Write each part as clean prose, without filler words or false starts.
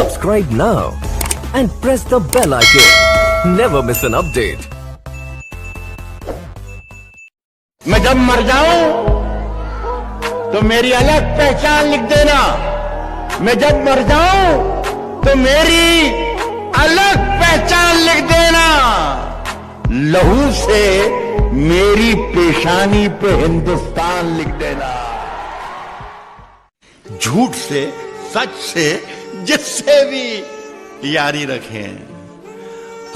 Subscribe now and press the bell icon. Never miss an update. मैं जब मर जाऊं तो मेरी अलग पहचान लिख देना। मैं जब मर जाऊं तो मेरी अलग पहचान लिख देना। लहू से मेरी पेशानी पे हिंदुस्तान लिख देना। झूठ से, सच से, जिससे भी यारी रखें।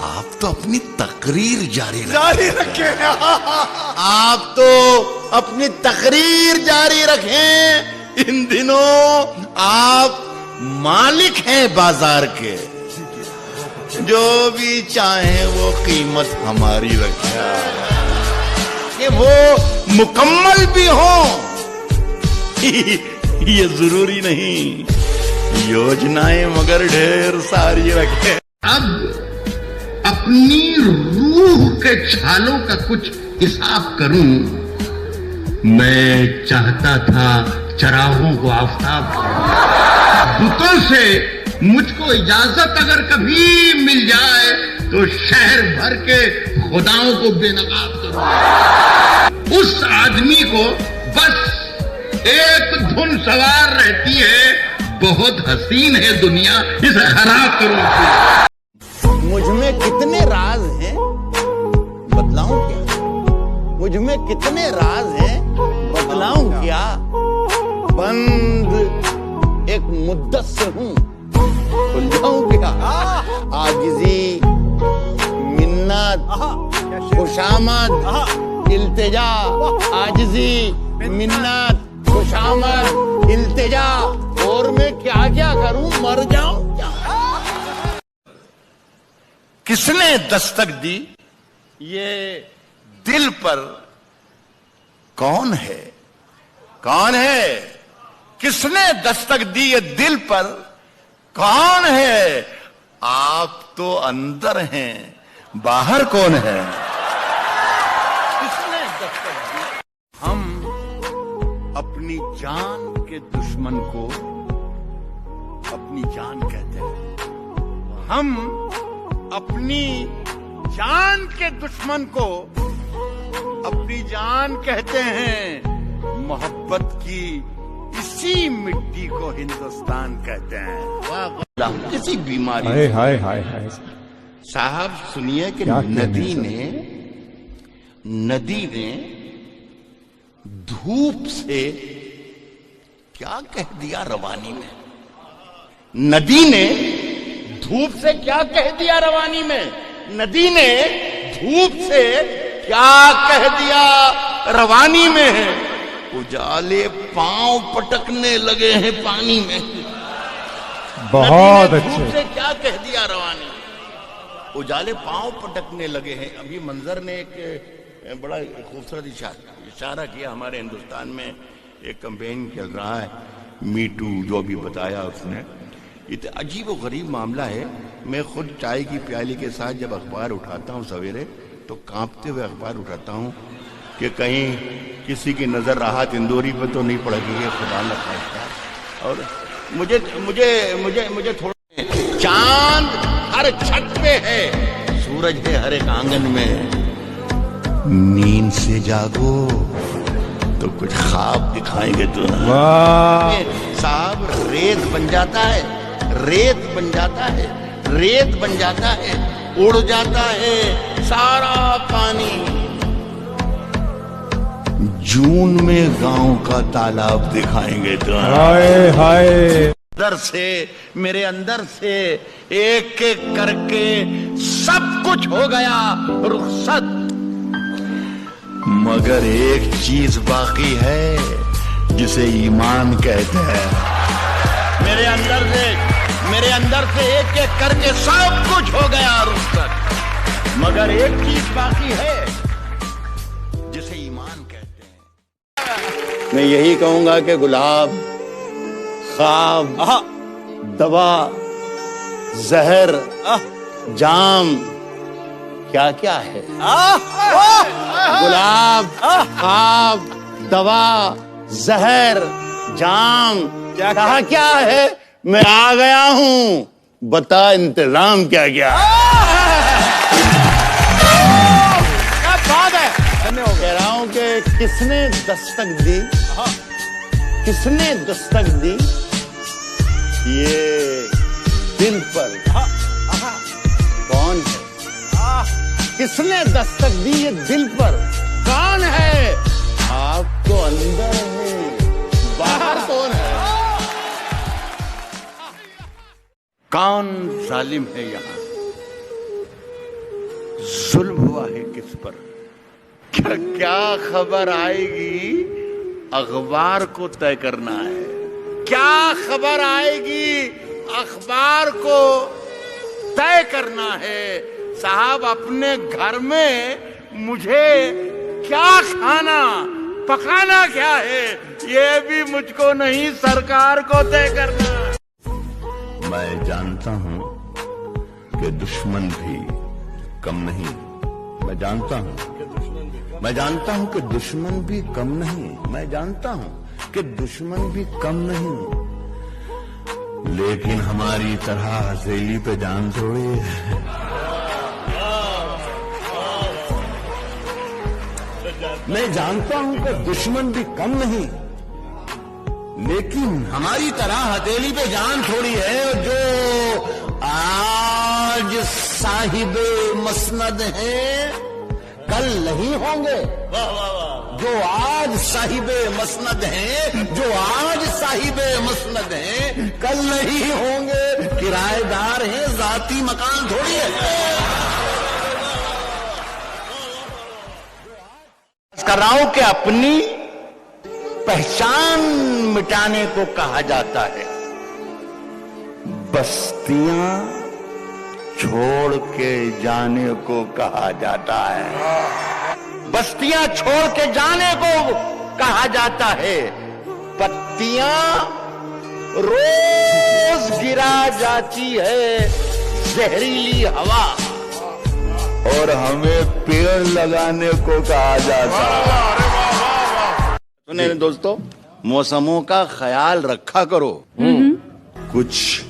आप तो अपनी तकरीर जारी रखें। आप तो अपनी तकरीर जारी रखें। इन दिनों आप मालिक हैं बाजार के। जो भी चाहे वो कीमत हमारी रखें। कि वो मुकम्मल भी हो ये जरूरी नहीं। योजनाएं मगर ढेर सारी रखें। अब अपनी रूह के छालों का कुछ हिसाब करूं। मैं चाहता था चरागों को आफताब। बुतों से मुझको इजाजत अगर कभी मिल जाए तो शहर भर के खुदाओं को बेनकाब करूं। उस आदमी को बस एक धुन सवार रहती है, बहुत हसीन है दुनिया, इसे खराब करूं। मुझमें कितने राज हैं बतलाऊं क्या? मुझमें कितने राज हैं बतलाऊं क्या? बंद एक मुद्दत से हूं, खुल जाऊं क्या? आजिजी, मिन्नत, खुशामद, इल्तिजा। आजिजी, मिन्नत, खुशामद, इल्तिजा। और मैं क्या क्या करूं? मर जाऊं क्या? किसने दस्तक दी ये दिल पर? कौन है? कौन है? किसने दस्तक दी ये दिल पर? कौन है? आप तो अंदर हैं, बाहर कौन है? किसने दस्तक दी? हम अपनी जान के दुश्मन को अपनी जान कहते हैं। हम अपनी जान के दुश्मन को अपनी जान कहते हैं। मोहब्बत की इसी मिट्टी को हिंदुस्तान कहते हैं। वाह, किसी बीमारी हाय हाय हाय हाय। साहब सुनिए कि नदी ने धूप से क्या कह दिया रवानी में। नदी ने धूप से क्या कह दिया रवानी में। नदी ने धूप से क्या कह दिया रवानी में। उजाले पांव पटकने लगे हैं पानी में। बहुत अच्छे। धूप से क्या कह दिया रवानी में। उजाले पांव पटकने लगे हैं। अभी मंजर ने एक बड़ा खूबसूरत इशारा किया। हमारे हिंदुस्तान में एक कैंपेन चल रहा है, मी टू, जो भी बताया उसने। इतना अजीब और गरीब मामला है। मैं खुद चाय की प्याली के साथ जब अखबार उठाता हूँ सवेरे, तो कांपते हुए अखबार उठाता हूँ कि कहीं किसी की नजर राहत इंदौरी पे तो नहीं पड़ेगी। खुदा न खास्ता। और मुझे मुझे मुझे मुझे थोड़ा, चांद हर छत पे है, सूरज है हर एक आंगन में। नींद से जागो तो कुछ ख्वाब दिखाएंगे तो। साहब रेत बन जाता है, रेत बन जाता है, रेत बन जाता है, उड़ जाता है सारा पानी। जून में गांव का तालाब दिखाएंगे तो। हाय हाय। अंदर से, मेरे अंदर से एक एक करके सब कुछ हो गया रुखसत। मगर एक चीज बाकी है जिसे ईमान कहते हैं। मेरे अंदर से एक एक करके सब कुछ हो गया रुखसत। मगर एक चीज बाकी है जिसे ईमान कहते हैं। मैं यही कहूंगा कि गुलाब, ख्वाब, दवा, जहर, जाम क्या क्या है। गुलाब, ख्वाब, दवा, जहर, जाम क्या क्या है। मैं आ गया हूं। बता इंतजाम क्या क्या। क्या बात है, धन्य हो कह रहा हूं कि किसने दस्तक दी, किसने दस्तक दी ये दिल पर, कौन है? किसने दस्तक दी ये दिल पर, कौन है? आप तो अंदर है, बाहर कौन है? कौन जालिम है यहाँ? जुल्म हुआ है किस पर? क्या खबर आएगी अखबार को तय करना है। क्या खबर आएगी अखबार को तय करना है। साहब अपने घर में मुझे क्या खाना पकाना क्या है ये भी मुझको नहीं सरकार को तय करना। मैं जानता हूं कि दुश्मन भी कम नहीं। मैं जानता हूं कि दुश्मन भी कम नहीं। मैं जानता हूं कि दुश्मन भी कम नहीं, लेकिन हमारी तरह हथेली पे जान थोड़ी है। मैं जानता हूं कि दुश्मन भी कम नहीं, लेकिन हमारी तरह हथेली पे जान थोड़ी है। जो आज साहिबे मसनद हैं कल नहीं होंगे। जो आज साहिबे मसनद हैं, जो आज साहिबे मसनद हैं कल नहीं होंगे। किराएदार हैं, जाती मकान थोड़ी है। कर रहा हूं कि अपनी पहचान मिटाने को कहा जाता है। बस्तियां छोड़ के जाने को कहा जाता है। बस्तियां छोड़ के जाने को कहा जाता है। पत्तियां रोज गिरा जाती है जहरीली हवा, और हमें पेड़ लगाने को कहा जाता है। सुने दोस्तों, मौसमों का ख्याल रखा करो। कुछ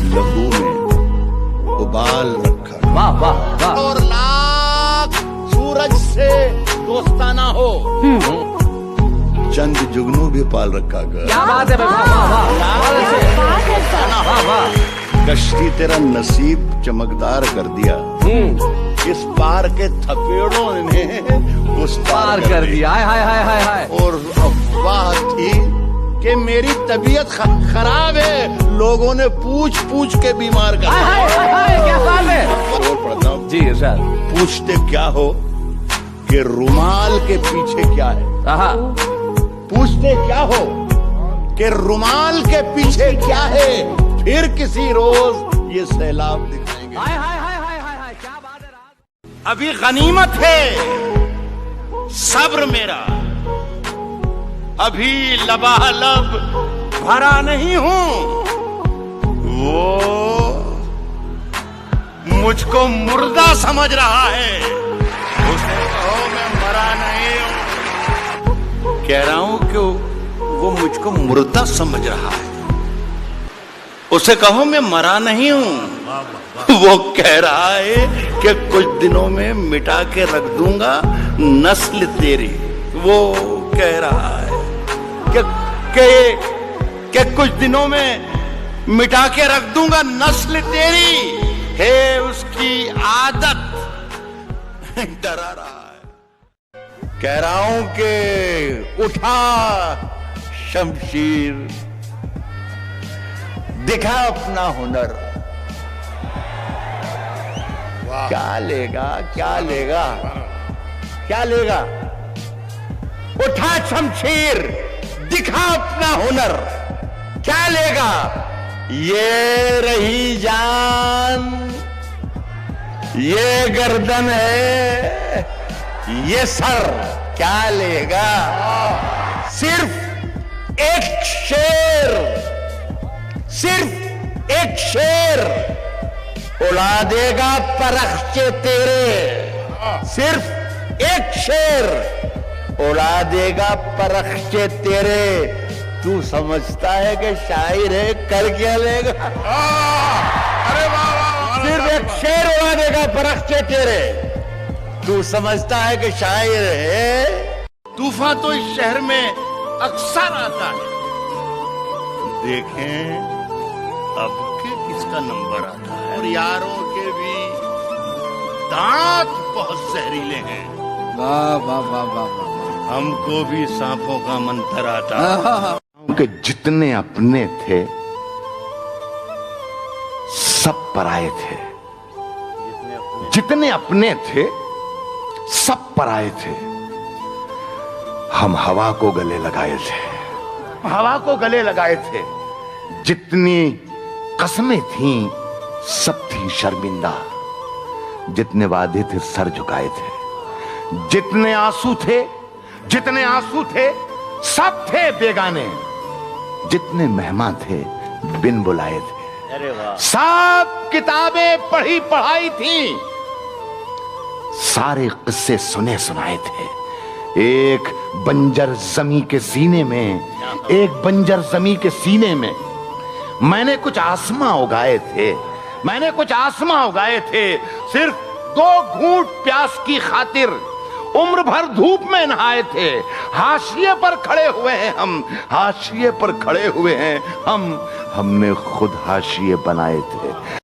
लहू में उबाल रखा, वाह वाह वाह। और लाख सूरज से दोस्ताना हो। चंद जुगनू भी पाल रखा कर। क्या बात है, वाह वाह वाह। कश्ती तेरा नसीब चमकदार कर दिया। इस पार के थपेड़ों ने उस पार कर दिया। हाय हाय हाय हाय हाय। और अफवाह थी कि मेरी तबीयत खराब है, लोगों ने पूछ पूछ के बीमार कर दिया। क्या बात है। और पढ़ता हूं जी इरशाद। पूछते क्या हो कि रुमाल के पीछे क्या है। पूछते क्या हो कि रुमाल के पीछे क्या है, फिर किसी रोज ये सैलाब दिखाएंगे। हाय हाय हाय हाय हाय, क्या बात है। अभी गनीमत है सब्र मेरा, अभी लबालब भरा नहीं हूं। वो मुझको मुर्दा समझ रहा है, उसने कहो मैं मरा नहीं हूं। कह रहा हूं कि वो मुझको मुर्दा समझ रहा है, उसे कहो मैं मरा नहीं हूं। वो कह रहा है कि कुछ दिनों में मिटा के रख दूंगा नस्ल तेरी। वो कह रहा है कि कुछ दिनों में मिटा के रख दूंगा नस्ल तेरी, है उसकी आदत। डरा रहा है। कह रहा हूं कि उठा शमशीर, दिखा अपना हुनर। क्या लेगा, क्या लेगा, क्या लेगा? उठा शमशीर, दिखा अपना हुनर। क्या लेगा? ये रही जान, ये गर्दन है, ये सर, क्या लेगा? सिर्फ एक शेर, सिर्फ एक शेर उड़ा देगा परख्चे तेरे। सिर्फ एक शेर उड़ा देगा परख्चे तेरे। तू समझता है कि शायर है, कर क्या लेगा? अरे वाह वाह, सिर्फ एक शेर उड़ाने का परख्चे तेरे। तू समझता है कि शायर है? तूफान तो इस शहर में अक्सर आता है। देखें अब के किसका नंबर आता है। और यारों के भी दांत बहुत जहरीले हैं। वाह वाह वाह वाह वाह। हमको भी सांपों का मंत्र आता है कि जितने अपने थे सब पराये थे। जितने अपने थे सब पराये थे। हम हवा को गले लगाए थे, हवा को गले लगाए थे। जितनी कसमें थीं सब थी शर्मिंदा। जितने वादे थे सर झुकाए थे। जितने आंसू थे सब थे बेगाने। जितने मेहमान थे बिन बुलाए थे। अरे वाह। सब किताबें पढ़ी पढ़ाई थी। सारे किस्से सुने सुनाए थे। एक बंजर जमी के सीने में मैंने कुछ आसमां उगाए थे। सिर्फ 2 घूंट प्यास की खातिर उम्र भर धूप में नहाए थे। हाशिए पर खड़े हुए हैं हम। हमने खुद हाशिए बनाए थे।